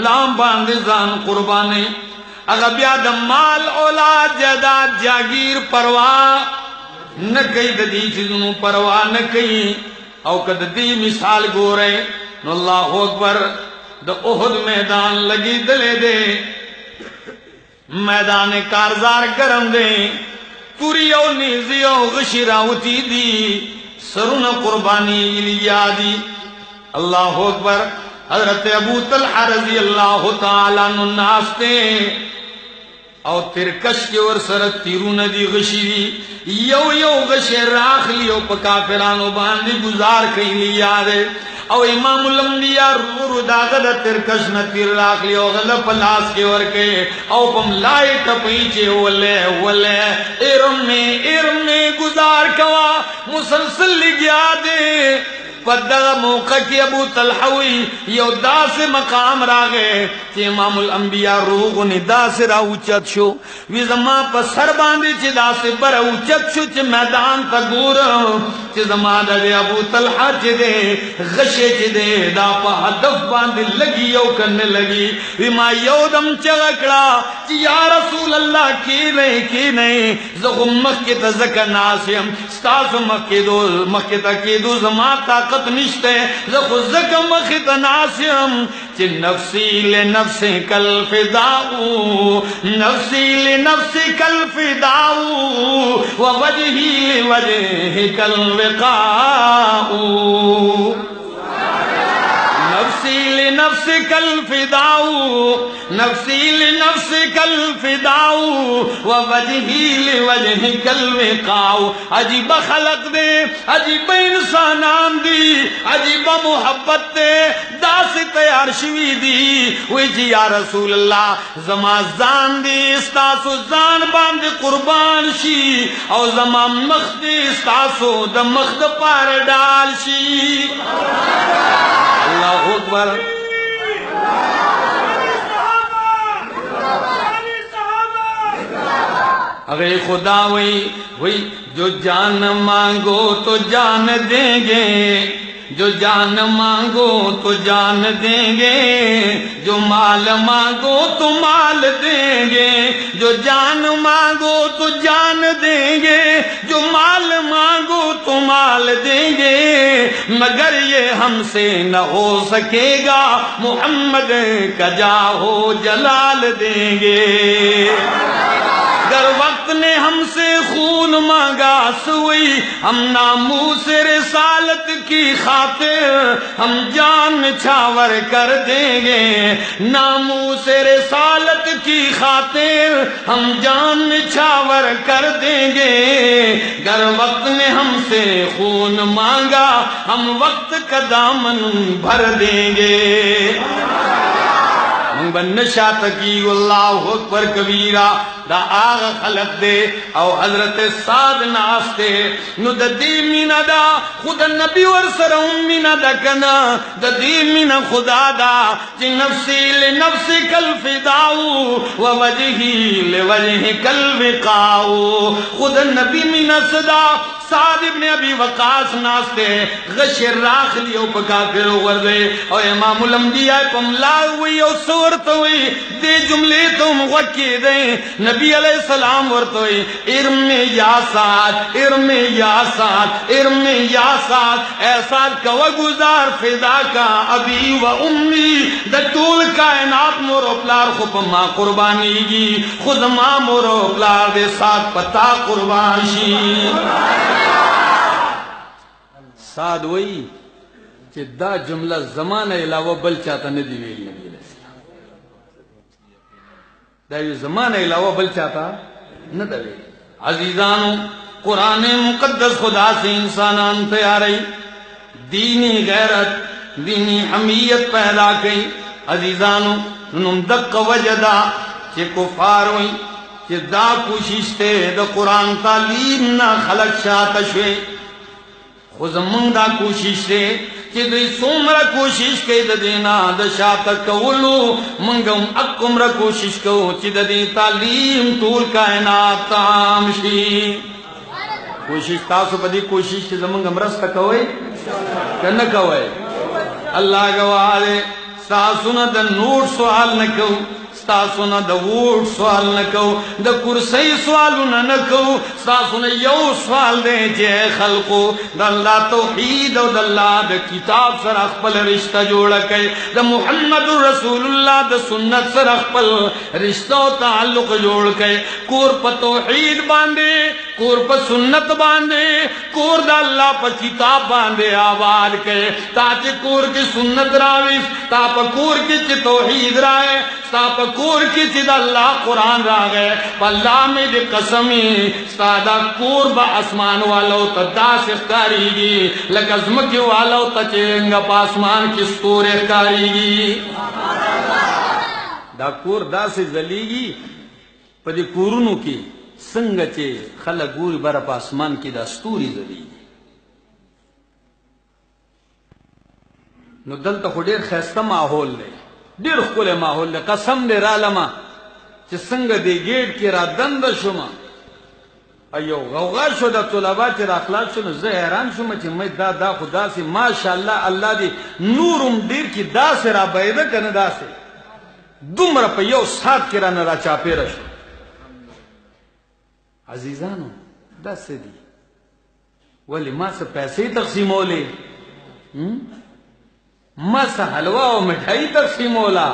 لام باندې ځان قرباني اگر بیا د مال اولاد جائیداد جاگیر پروا نہ کئی د دې چیزونو پروا نہ کئی او کد دی مثال گورے نو اللہ اکبر د احد میدان لگی دلے دے میدان کارزار گرم دے پوری او نیزی او غشی راوتی دی سرون قربانی لیا دی اللہ اکبر حضرت ابو طلحہ رضی اللہ تعالیٰ عنہ ناستے او ترکش کے ور سرت تیرون دی غشی دی یو غشی راخ لیو پا کافرانو باندی گزار کئی لیا دے او امام الانبیاء رو داغد ترکش نتیر راخ لیو غلب پلاس کے ورکے او پم لائی ٹپیچے ولے ارم میں گزار کوا مسلسل لگیا دے پدغا موقع کی ابو طلحوی یو دا سے مقام راگے چی امام الانبیاء روغ نے دا سے را اوچت شو وی زمان پا سر باندی چی دا سے بر اوچت شو چی میدان تا گور چی زمان دا دے ابو طلحہ چی دے غشے چی دے دا پا حدف باندی لگی یو کرنے لگی وی ما یو دم چگکڑا چی یا رسول اللہ کی نہیں زغم مکی تا زکر ناسیم ستاسو مکی تا کی دو زمان طاقت نشتے زخو زکم مخت ناسیم چی نفسی لنفس کل فداؤ نفسی لنفس کل فداؤ ووجہی لوجہ کل وقاؤ نفسی لنفس کل فداؤ نفسی لنفس کل فداؤ ووجہی لوجہ کل وقاؤ عجیب خلق دے عجیب انسانان دی عجیب محبت دے دا سے تیار شوی دی وی جی یا رسول اللہ زما زان دی استاسو زان باندے قربان شی او زما مخد استاسو دا مخد پار ڈال شی اللہ اکبر اگر خدا وہی جو جان مانگو تو جان دیں گے جو جان مانگو تو جان دیں گے جو مال مانگو تو مال دیں گے جو جان مانگو تو جان دیں گے جو مال مانگو تو مال دیں گے مگر یہ ہم سے نہ ہو سکے گا محمد کا جاہو جلال دیں گے گر وقت نے ہم سے خون مانگا سوئی ہم ناموس رسالت کی خاطر ہم جان نچھاور کر دیں گے ناموس رسالت کی خاطر ہم جان نچھاور کر دیں گے گر وقت نے ہم سے خون مانگا ہم وقت کا دامن بھر دیں گے بنشات کی اللہ اکبر کبیرہ دا آغا خلق دے او حضرت سعد ناستے نو دا دی مینا دا خدا نبی ورسر مینا دا کنا دا دی مینا خدا دا چی نفسی لنفسی کل فداؤ و وجہی لوجہ کل وقاؤ خدا نبی مینا صدا سعد ابن ابی وقاص ناستے غشر راخ لیو پکا پھر وردے او امام الانبیاء پم لاوی او سورتوی دے جملے تم وکی دیں نبی علیہ السلام ورتوی ارم یا سعد ارم یا سعد ارم یا سعد اے سعد کا وگزار فدا کا ابی و امی دا طول کائنات مورو پلار خوب ما قربانی گی خود ما مورو پلار دے ساتھ پتا قربان شی سعد وئی کہ دا جملہ زمانہ علاوہ بل چاہتا ندی ویلی نبی علیہ السلام دا یہ زمانہ علاوہ بل چاہتا ندی ویلی عزیزانو قرآن مقدس خدا سے انسانان تیاری دینی غیرت دینی حمیت پیدا کی عزیزانو نم دق وجدہ چے کفار ہوئی چے دا کوشش تے دا قرآن تعلیم نا خلق شاہتشوے خوز منگ دا کوشش تے چے دوی سومرا کوشش کئی دا دینا دا شاہتک کولو منگم اکمرا کوشش کو چے دا دی تعلیم طول کائنات تام شی کوشش تاسو پا دی کوشش چے زمانگ امرس تکوئے کہ نکوئے اللہ گواہ دے ستاسو نه د نوٹ سوال نکو، ستاسو نه د ووٹ سوال نکو، د کرسی سوالونه نکو، ستاسو نه یو سوال دی چې خلقو د الله توحید او د الله د کتاب سره خپل رشتہ جوړه کړئ، د محمد رسول الله د سنت سره خپل رشتہ او تعلق جوړ کړئ، کور په توحید باندې، کور په سنت باندې، کور د الله په کتاب باندې آباد کړئ، تا چې کور کې سنت راويست، تا په کور کې چې توحید راغی، تا په کور کې چې د الله قرآن راغی، په الله مې د قسمې ستا دا کور به اسمان والو ته داسې ښکارېږي لکه ځمکې والو ته چې څنګه په اسمان کې ستوري ښکارېږي. دا کور داسې ځلېږي په دې کورونو کې څنګه چې خلک ګوري بره په اسمان کې دا ستوري ځلېږي. نو دلته خو ډېر ښایسته ماحول دی، ډېر ښکلی ماحول دی. قسم دې رالمه چې څنګه دې ګیټ کې را دنده شوم، ایو غوغا شو د طلبا چې را خلاص شو، نو زه حیران شوم چې مې دا خو داسې ماشاءالله الله دې نورم ډېر کې داسې را بهېده که نه، داسې دومره په یو ساعت کې رانه را چاپېره شو. عزیزانو دا څه دي؟ ولې ما څه پیسې تقسیمولې، ما څه حلوا او مټھائی تقسیمولا؟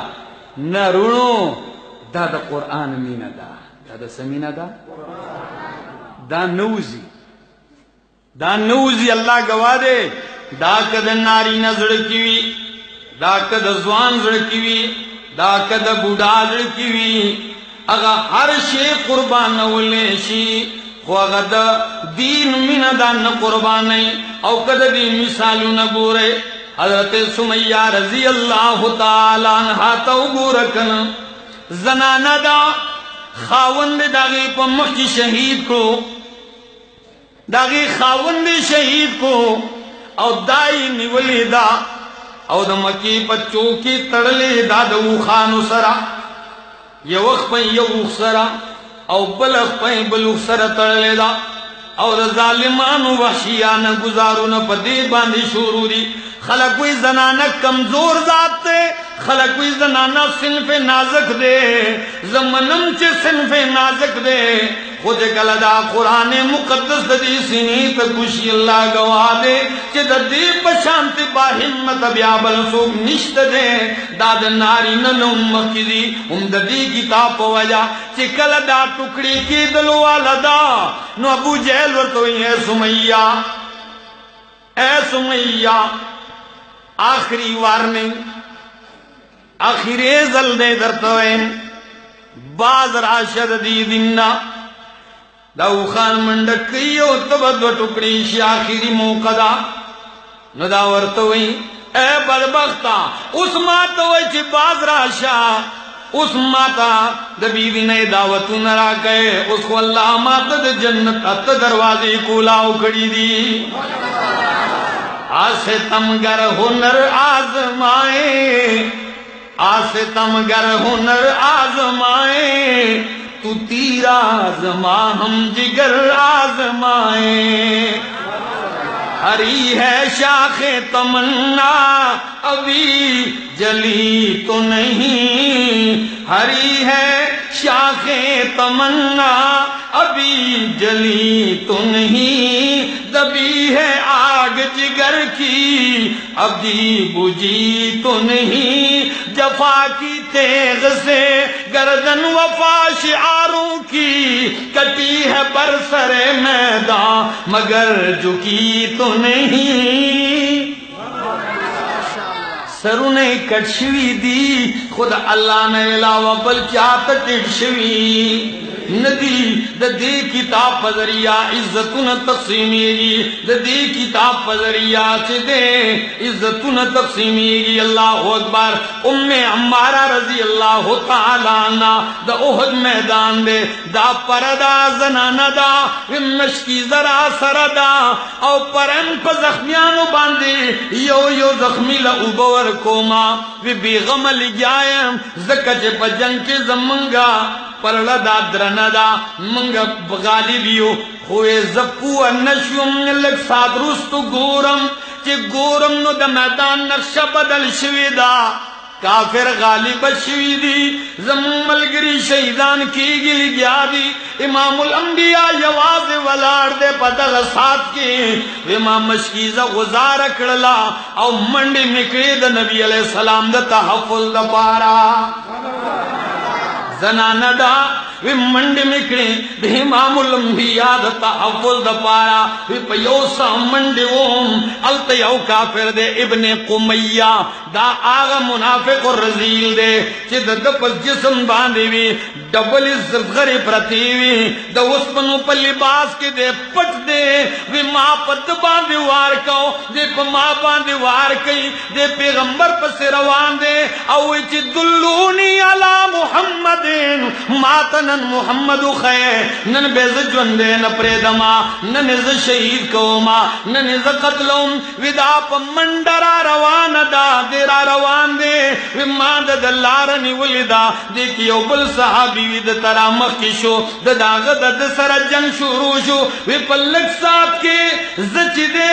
نه رونو، دا د قرآن مینه ده. دا د څه مینه ده؟ دا نوزی، دا نوزی، الله گواه دے. دا که د نارینه زړه کې وي، دا که د ځوان زړه کې وي، دا که د بوډا زړه کې وي، هغه هر شی قربانولی شي، خو هغه د دین مینه ده نه قربانوي. او که د دې مثالونه ګورئ، حضرت سمیہ رضی اللہ تعالی عنہا تو گورکن زنانہ دا خاوند داغی پا مخی شہید کو، داغی خاوند شہید کو، او دائی نیولی دا، او دا مکی پا چوکی تڑلی دا دا اوخانو سرا، یہ وقت پا یہ اوخ سرا، او بلغ پا بلوخ سرا تڑلی دا، او دا ظالمانو وحشیان گزارون پا دی باندی شروع دی. خلق کوئی زنانہ کمزور ذات دے، خلق کوئی زنانہ صنف نازک دے، زمنم چے صنف نازک دے. خود کلدا قرآن مقدس دی سینی تکوشی اللہ گواہ دے چے دی پشانت با حمت بیابل سوک نشت دے. داد ناری ننم کی دی دی کتاب وجہ چے کلدا ٹکڑی کی دلو والدا. نو ابو جہل ورطوئی اے سمیہ، اے سمیہ، آخری وارننگ، آخری زلدے درتوین باز راشد دی دننا. داو خان منڈکیو تبدو ٹکڑیشی آخری موقع دا. نو دا ورتوئی اے بدبختا، اس ماتوئی چی باز راشا، اس ماتا دبی دنے دعوتو نرا گئے، اس کو اللہ ماتا دا جنت ات دروازے کولاو کڑی دی. آستم گر ہنر آزمائے، آستم گر ہنر آزمائے، تو تیر آزما ہم جگر آزمائے. ہری ہے شاخ تمنا ابھی جلی تو نہیں، ہری ہے شاخ تمنا ابھی جلی تو نہیں، دبی ہے آگ جگر کی ابھی بجھی تو نہیں. جفا کی تیغ سے گردن وفا شعاروں کی کٹی ہے برسر میدان مگر جھکی تو نہیں. سروں نے کٹ شوی دی خود اللہ نے علاوہ بل کیا تکٹ شوی ندی. دی کتاب پذریہ عزتون تقسیمیگی، دی کتاب پذریہ چھ دے عزتون تقسیمیگی. اللہ اکبر. ام عمارہ رضی اللہ تعالیٰ عنہ دا احد میدان دے دا پردا زنانا دا مشکی ذرا سردا او پرن پا زخمیانو باندے یو یو زخمی لعبور کوما وی بی غم لگیائم زکج پا جنگ کے زمنگا پرلا دا درندا منگا غالبیو خوئے زپو نشوم لگ ساتھ روستو گورم چی گورم نو دا میدان نقشہ بدل شوی دا. کافر غالب شوی دی زمون ملګری شهیدان کیږي لګیا دی امام الانبیاء یواز ولاړ دے پدغه سات کې امام مشکیزه غزار کړلا او منډې نکړې د نبی علیہ السلام د تحفظ لپاره زنانه دا وی منډې میکړې د امام الانبیاء د تحفظ د پاره وی په یو سم منډې ووم الته یو کافر دی ابن قمیه دا هغه منافق الرذیل دی چې د په جسم باندې وی ډبل زغری پرتی وی د اوسپنو په لباس کې دی پټ دی وی ما پد باندې وار کو دی په ما باندې وار کوي دی پیغمبر پس روان دی او چې دلونی علی محمد ماتن محمد خیر نن بیز جوندے ن پریدما نن ز شہید کوما نن ز قتلوم ودا پ منڈرا روان دا دیرا روان دے ما د لارنی ولدا دیکھیو بل صحابی ود ترا مخی شو د داغ د سر جنگ شروع شو وی پلک صاحب کے زچ دے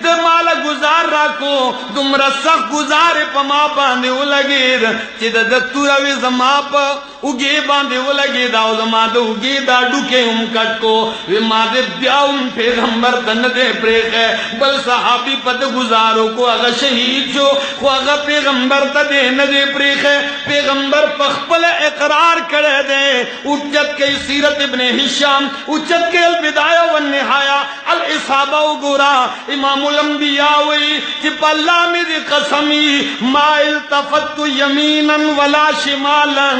د مال گزار راکو تم رسخ گزار پ ما باندې ولګید چې د توروي زما پ وګي باندې ولګید دا زما د وګي دا ډوکه هم کټ کو وی ما دې بیاوم پیغمبر دن دې پرېخه بل صحابي پد گزارو کو هغه شهید شو خو هغه پیغمبر ته دې نه دې پرېخه پیغمبر په خپل اقرار کړی دی اوچت کې سیرت ابن هشام اوچت کې البدایه والنهایه الاصابه وګورا امام الانبیاء وی چې په الله مې دې قسمی ما التفت یمینا ولا شمالا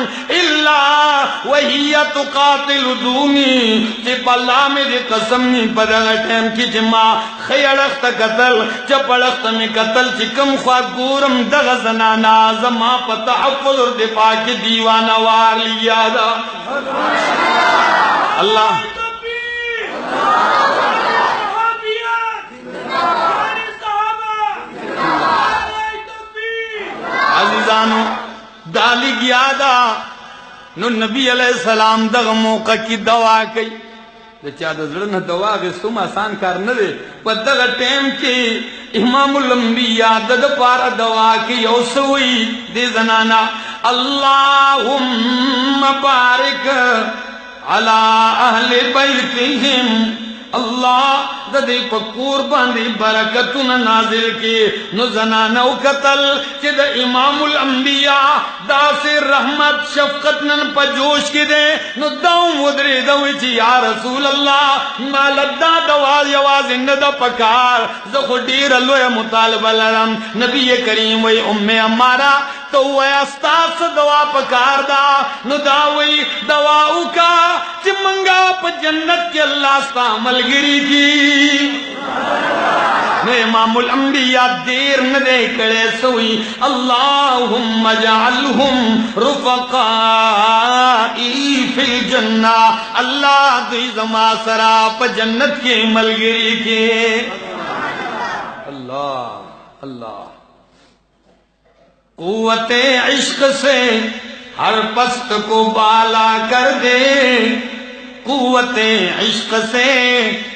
الا وهي تقاتل دونی چې بلا مې دې قسم ني په دغه ټیم کې چې ما خیړخت قتل چپړخت مې قتل چې کوم خوا ګورم دغه زنانا زما په تحفظ او دفاع کې دیوانه وار لیا دا الله عزیزانو دالی گیا دا نو نبی علیہ السلام دغه موقع کی دوا کوي د چا د زړه نه دوا غوښتم آسان کار نه دی په دغه ټیم کې امام الانبیاء د پاره دوا کوي او سوئی د زنانا اللهم بارک علی اهل بیتهم اللہ دا دے پکور باندی برکتون نازل کی نو زنانو قتل چی دا امام الانبیاء دا سے رحمت شفقت نن پا جوش کی دے نو داؤں ودری دوی چی یا رسول اللہ مالدہ دواز یواز اندہ پکار زخو دیر اللوی مطالبہ لرم نبی کریم وی ام امارا تو وی استاس دوا پکار دا نو داوی دواؤ کا چی منگا پا جنت کے اللہ ستا ملگری کی نو امام الانبیاء دیر ندے کڑے سوئی اللہم جعلہم رفقائی فی الجنہ اللہ دوی زما سرا پا جنت کے ملگری کے اللہ اللہ قوت عشق سے ہر پست کو بالا کر دے قوت عشق سے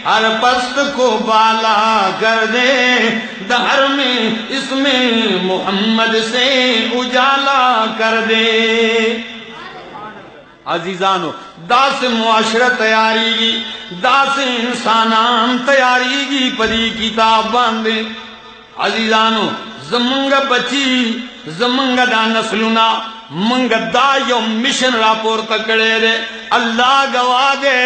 ہر پست کو بالا کر دے دہر میں اس میں محمد سے اجالا کر دے عزیزانو دا سے معاشرہ تیاری گی دا سے انسانان تیاری گی پری کتاب باندے عزیزانو زمنگا بچی زمنگا دا نسلنا منگا دا یو مشن راپور تکڑے دے اللہ گواہ دے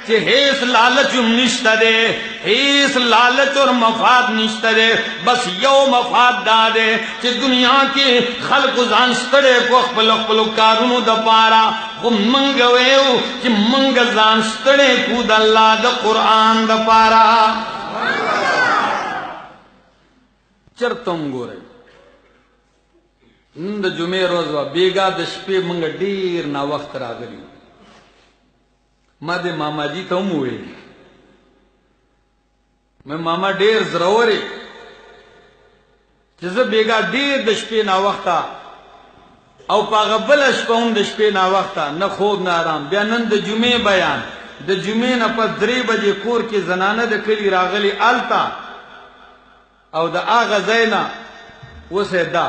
چہ ہیس لالچ نشتا دے ہیس لالچ اور مفاد نشتا دے بس یو مفاد دا دے چہ دنیا کے خلق زانستڑے کو اخبل اخبلو کارونو دا پارا خو منگا ویو چہ منگا زانستڑے کو دا اللہ دا قرآن دا پارا چرتم گو رہے نن د جمعې روز وا بیګا د شپې مونږ ډیر نا وخت راغلی ما د ماما جی ته مو وی مې ماما ډیر زروري چې زه بیګا ډیر د شپې نا وخت او پاغه بل شپه هم د شپې نا وخت نه خوب نه آرام بیا نن د جمعې بیان د جمعې نه په 3 بجې کور کې زنانه د کلی راغلی آلتا او د اغه زینا وسه دا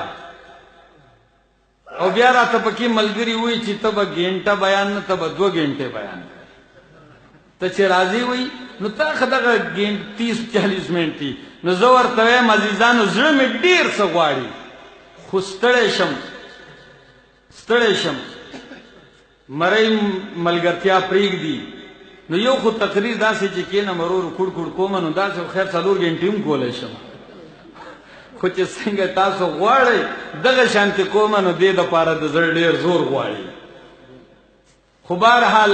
او بیا راته پکې ملګری وای چې ته به ګنټه بیان نه ته به 2 غنټه بیان ته چې راضي وای نو تا خدغه 30-40 منټي نو زه ورته وایم عزیزانو زړه مې ډیر څه غواړي خو ستړی شم مړی ملګرتیا پرېږدي نو یو خو تقریر داسې چې کېنه مرور کړ کوم نو داسې خیر 4 غنټې هم کولی شم خو چې څنګه تاسو غواړئ دغه شانتې کوم نو دې دپاره د زړه ډېر زور غواړي خو بهرحال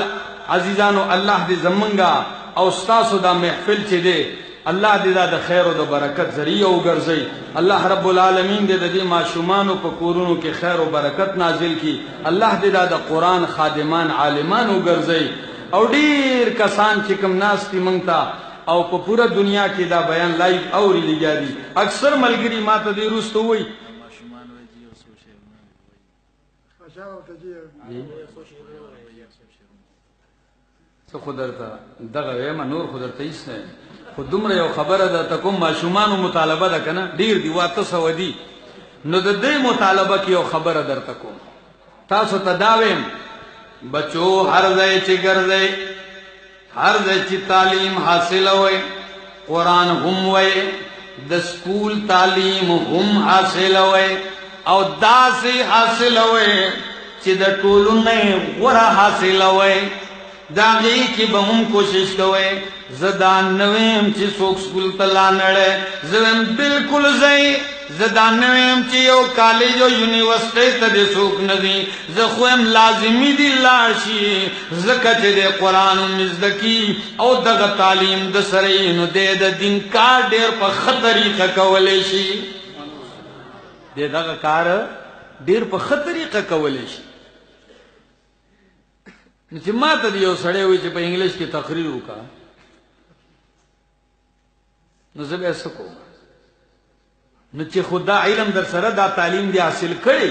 عزیزانو الله دې زمونږه او ستاسو دا محفل چې دی الله دې دا د خیر او د برکت ذریعہ وګرځي الله رب العالمین دې د دې ماشومانو په کورونو کې خیر او برکت نازل کړي الله دې دا د قرآن خادمان عالمان وګرځي او ډیر کسان چې کوم ناس دي مونږ ته او په پورا دنیا کې دا بیان لایو اوري لګیاري اکثر ملګری ماته دې روستو وای څه خدرته دغه وایم نور خدرته هیڅ نه خو دومره یو خبره ده ته کوم ماشومانو مطالبه ده کنه ډیر دی واته سو دی نو د دې مطالبه کې یو خبره درته کوم تاسو ته دا وایم بچو هر ځای چې ګرځئ هر ځای چې تعلیم حاصلوئ قرآن هم وئ د سکول تعلیم هم حاصلوئ او داسې حاصلوئ چې د ټولو نه غوره حاصلوئ داغی کی به هم کوشش کوئ زدان نویم چې څوک سکول ته لا نړئ زویم بالکل ځئ زدان نویم چې یو کالج او یونیورسټۍ ته دې څوک نه ځي زه خو یم لازمي دي لاړ شي ځکه چې د قرآن هم زده کي او دغه تعلیم د سره یې نو دی د دین کار ډېر په ښه طریقه کولی شي دی دغه کار ډېر په ښه طریقه کولی شي چې ما ته یو سړی وایي چې په انګلیش کې تقریر وکړه نو زه بیا څه کوم نو چې خدا علم در سره دا تعلیم دی حاصل کړي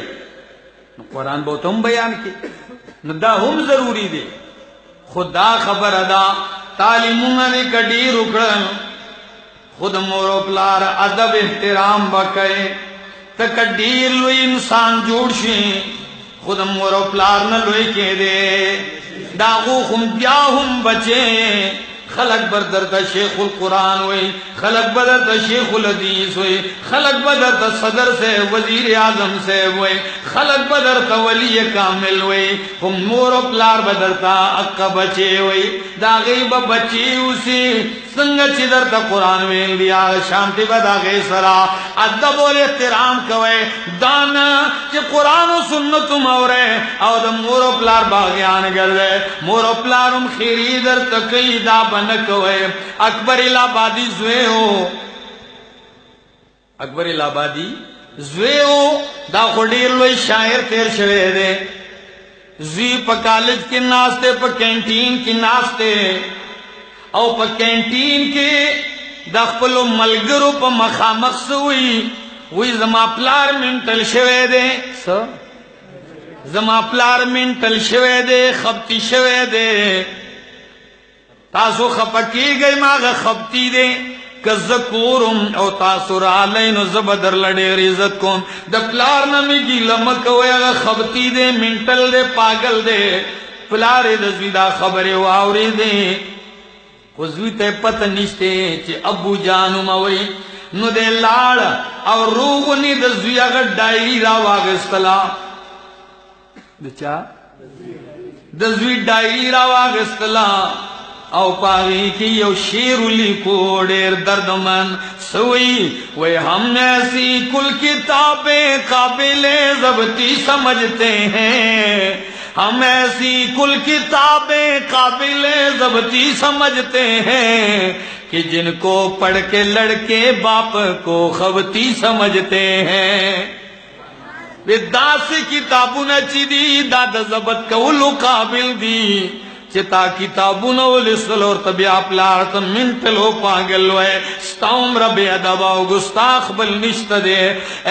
نو قرآن به ته هم بیان کړي نو دا هم ضروری دی خدا خبره ده تعلیمونه دې که ډېر وکړه خود مور و پلار ادب احترام به کوې ته که ډېر لوی انسان جوړ شي خود مور و پلار نه لوی کېدی دا غو خم بیا هم بچے خلق بدر تا شیخ القرآن وی خلق بدر تا شیخ الحدیث وی خلق بدر تا صدر سے وزیر اعظم سے وی خلق بدر تا ولی کامل وی ہم مور و پلار بدر تا اقا بچے وی دا غیب بچے اسی سنگ چی در تا قرآن ویل دیا شانتی بدا غی سرا ادب و احترام کوئے دانا چی قرآن و سنت مورے او دا مور و پلار باغیان گردے مور و پلارم خیری در تکی دا بنکوئے اکبر الہبادی زوے ہو اکبر الہبادی زوے ہو دا خودیر لوی شاعر تیر شوے دے زوی پا کالج کی ناستے پا کینٹین کی ناستے او پا کینٹین کے دا خپلو ملگرو پا مخامخ سوئی وی زما پلار منٹل شوے دے زما پلار منٹل شوے دے خبتی شوے دے تاسو خپکی گئی ماغا خبتی دے کزکورم او تاسو رالین و زبدر لڑے ریزت کم دا پلار نمی گی لمکوی اگا خبتی دے منٹل دے پاگل دے پلار دزوی دا خبر واوری دے خوزوی تے پتہ نشتے چی ابو جانو موی نو دے لاڑ او روغنی دزوی اگا ڈائری را واغستلا دچا دزوی ڈائری را واغستلا او پاگی کی یو شیر لکھو ڈیر دردمن سوئی وے ہم ایسی کل کتابیں قابل ضبطی سمجھتے ہیں ہم ایسی کل کتابیں قابل ضبطی سمجھتے ہیں کہ جن کو پڑھ کے لڑکے باپ کو خبتی سمجھتے ہیں داسی کتابوں نے چی دی داد ضبط کولو قابل دی چتا کتابونه ولسل اور طبیع پلار تا منتلو پاگلو ہے ستاوم رب ادبا و گستاخ بل نشت دے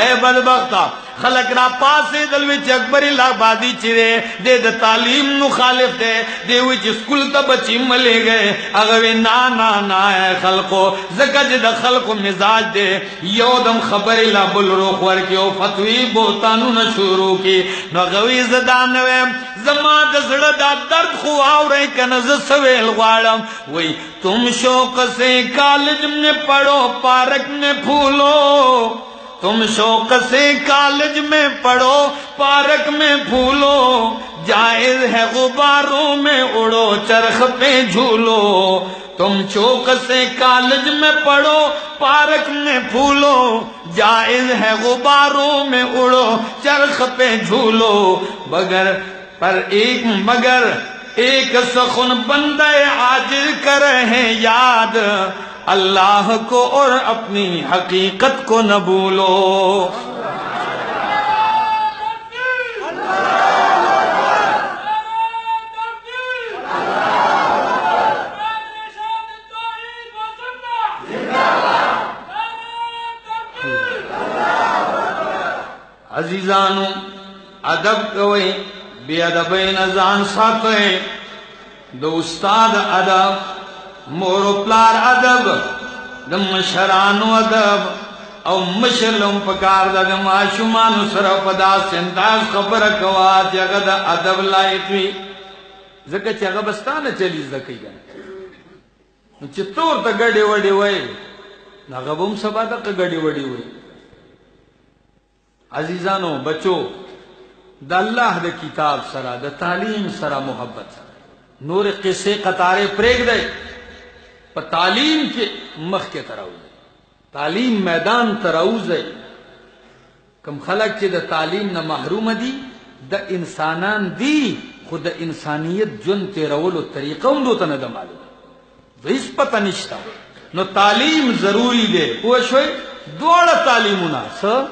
اے بدبختا خلق را پاسے دل وچ اکبر آبادی چرے دے دا تعلیم مخالف دے دے وچ سکول تا بچی ملے گئے اگوے نا اے خلقو زکا جدا خلقو مزاج دے یو دم خبر لا بل روخ ورکیو فتوی بوتانو نشورو کی نو اگوی زدانوے زمان دا زڑا دا درد خو آورے کنز سویل غوارم وی تم شوق سے کالج میں پڑھو پارک میں پھولو تم شوق سے کالج میں پڑھو پارک میں پھولو جائز ہے غباروں میں اڑو چرخ پہ جھولو تم شوق سے کالج میں پڑھو پارک میں پھولو جائز ہے غباروں میں اڑو چرخ پہ جھولو مگر ایک سخن بندہ عاجز کرے ہیں یاد اللہ کو اور اپنی حقیقت کو نہ بھولو عزیزانو ادب کوئی بے ادبین ازان ساتھے دو استاد ادب مورو پلار ادب دم مشرانو ادب او مشرلم پکار دا دم آشمانو صرف دا سنتاز خبر کوات یا دا ادب لائتوی زکا چاگا بستانا چلیز دا کئی گا چطور تا گڑی وڑی وی ناغبم سبا دا گڑی وڑی وی عزیزانو بچو دا اللہ دا کتاب سرا دا تعلیم سرا محبت سرا نور قصے قطارے پریگ دے پا تعلیم کے مخ کے تراؤز دے تعلیم میدان تراؤز دے کم خلق چے دا تعلیم نا محروم دی دا انسانان دی خود دا انسانیت جن تیرولو طریقہ ان دو تا ندہ معلوم دا اس پتہ نشتا نو تعلیم ضروری دے پوشوئے دوڑا تعلیمونا سر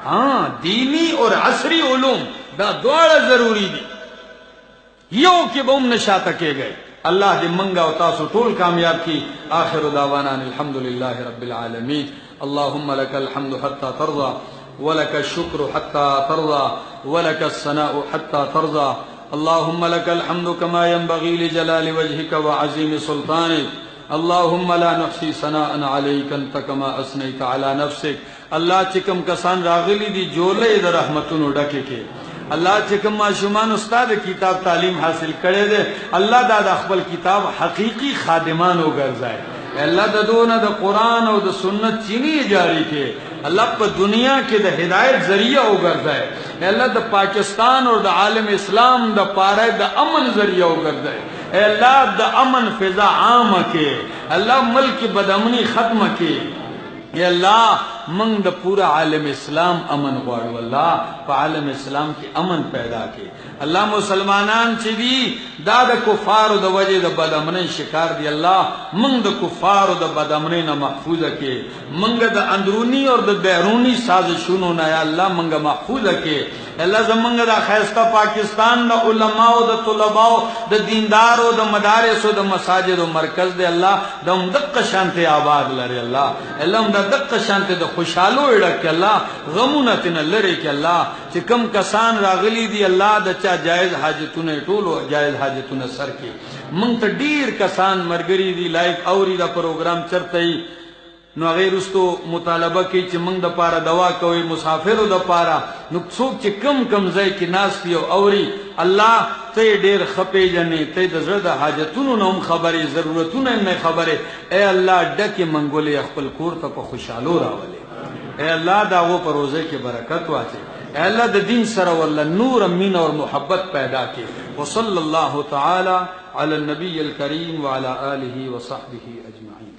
ہاں دینی اور عصری علوم دا دوڑا ضروری دی یو کہ بہم نشاتا کے گئے اللہ دے منگا و تاسو طول کامیاب کی آخر دعوانا الحمدللہ رب العالمین اللہم لک الحمد حتی ترضا ولک الشکر حتی ترضا ولک الثناء حتی ترضا اللہم لک الحمد کما ينبغی لجلال وجہک وعظیم سلطانک اللہم لا نحسی ثناء علیک انت کما اثنیت علی نفسک اللہ چکم کسان راغلی دی جولے دا رحمتون ڈکے کے اللہ چکم معشومان استاد کتاب تعلیم حاصل کرے دے اللہ دا اخبر کتاب حقیقی خادمان ہو گرزائے اللہ دا دونا دا قرآن و دا سنت چینی جاری کے اللہ پا دنیا کے دا ہدایت ذریعہ ہو گرزائے اللہ دا پاکستان اور دا عالم اسلام دا پارے دا امن ذریعہ ہو گرزائے اے اللہ دا امن فضا عام کے اللہ ملک بدامنی ختم کے اے اللہ منگ دا پورا عالم اسلام امن غوارو اللہ پا عالم اسلام کی امن پیدا کے اللہ مسلمانان چی دی دا کفار دا وجہ دا بدامنی شکار دی اللہ منگ دا کفار دا بدامنی نا محفوظ کے منگ دا اندرونی اور دا بیرونی سازشونو نا یا اللہ منگ محفوظ کے اللہ زمانگ دا خیستہ پاکستان دا علماء دا طلباء دا دیندار دا مدارس دا مساجد و مرکز دے اللہ دا دق شانت آباد لرے اللہ اللہ دا دق شانت دا خوشحالو اڑک اللہ غمونتنا لرے کہ اللہ چکم کسان راغلی دی اللہ دا چا جائز حاجتون ٹولو جائز حاجتون سر کے منگ تا دیر کسان مرگری دی لائک اوری دا پروگرام چرتائی نو غیر استو مطالبہ کی چی منگ دا پارا دوا کوئی مسافر دا پارا نو سوک چی کم کم زی کی ناس پیو اوری اللہ تے دیر خپے جنے تے دا زرد حاجتونو نوم خبری ضرورتونو نم خبری اے اللہ ڈکی منگولی اخپل کورتا پا خوشحالو راولے اے اللہ دا وہ پر روزے کی برکت واتے اے اللہ دا دین سر واللہ نور امین اور محبت پیدا کے وصل اللہ تعالی علی النبی الکریم وعلی آلہ وصحبہ اجمعین